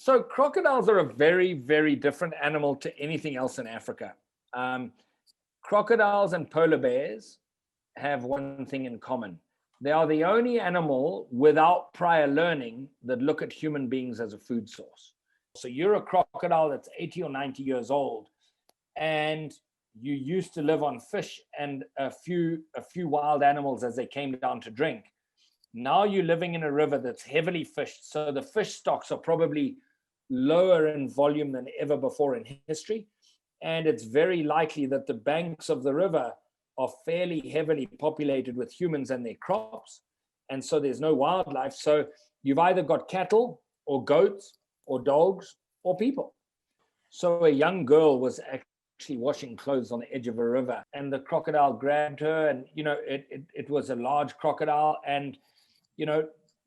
So crocodiles are a very, very different animal to anything else in Africa. Crocodiles and polar bears have one thing in common. They are the only animal without prior learning that look at human beings as a food source. So you're a crocodile that's 80 or 90 years old, and you used to live on fish and a few wild animals as they came down to drink. Now you're living in a river that's heavily fished, so the fish stocks are probably lower in volume than ever before in history. And it's very likely that the banks of the river are fairly heavily populated with humans and their crops. And so there's no wildlife. So you've either got cattle or goats or dogs or people. So a young girl was actually washing clothes on the edge of a river, and the crocodile grabbed her, and it was a large crocodile, and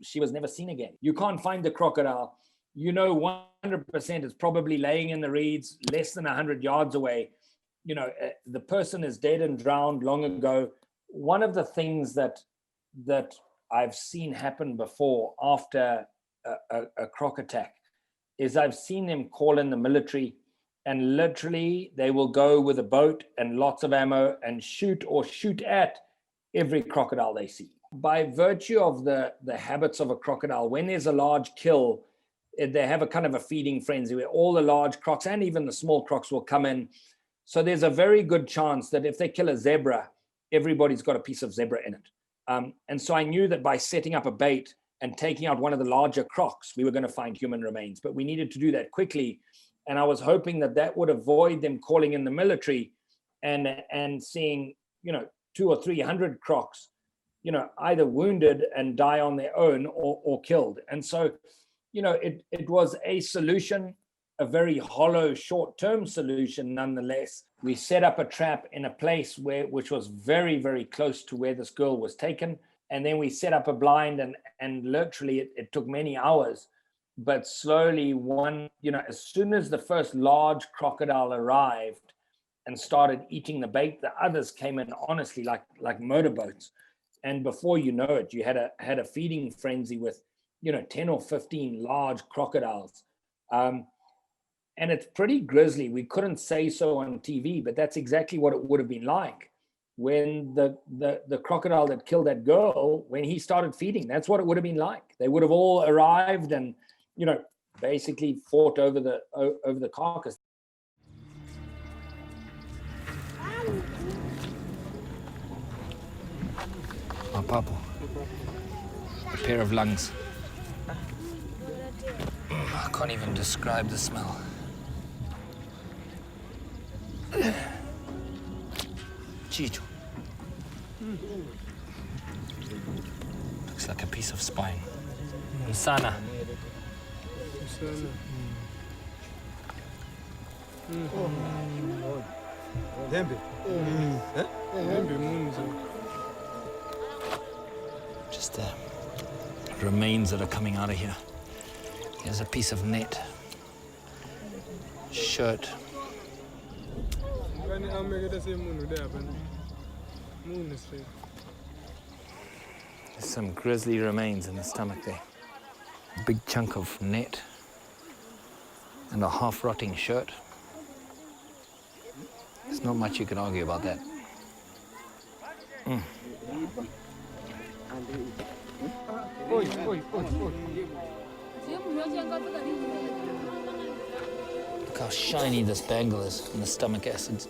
she was never seen again. You can't find the crocodile. 100% it's probably laying in the reeds less than 100 yards away. The person is dead and drowned long ago. One of the things that I've seen happen before after a croc attack is I've seen them call in the military, and literally they will go with a boat and lots of ammo and shoot at every crocodile they see. By virtue of the habits of a crocodile, when there's a large kill, they have a kind of a feeding frenzy where all the large crocs and even the small crocs will come in. So there's a very good chance that if they kill a zebra, everybody's got a piece of zebra in it. And so I knew that by setting up a bait and taking out one of the larger crocs, we were going to find human remains, but we needed to do that quickly. And I was hoping that would avoid them calling in the military and seeing, 200 or 300 crocs, either wounded and die on their own or killed. And so, it was a solution, a very hollow short-term solution nonetheless. We set up a trap in a place which was very, very close to where this girl was taken. And then we set up a blind, and literally it took many hours, but slowly as soon as the first large crocodile arrived and started eating the bait, the others came in honestly like motorboats. And before you know it, you had a feeding frenzy with 10 or 15 large crocodiles. And it's pretty grisly. We couldn't say so on TV, but that's exactly what it would have been like when the crocodile that killed that girl, when he started feeding. That's what it would have been like. They would have all arrived and basically fought over the carcass. Oh, Papo. A pair of lungs. I can't even describe the smell. Chicho. Looks like a piece of spine. Msana. Just the remains that are coming out of here. Here's a piece of net, shirt. There's some grisly remains in the stomach there. A big chunk of net and a half-rotting shirt. There's not much you can argue about that. Look how shiny this bangle is in the stomach acids.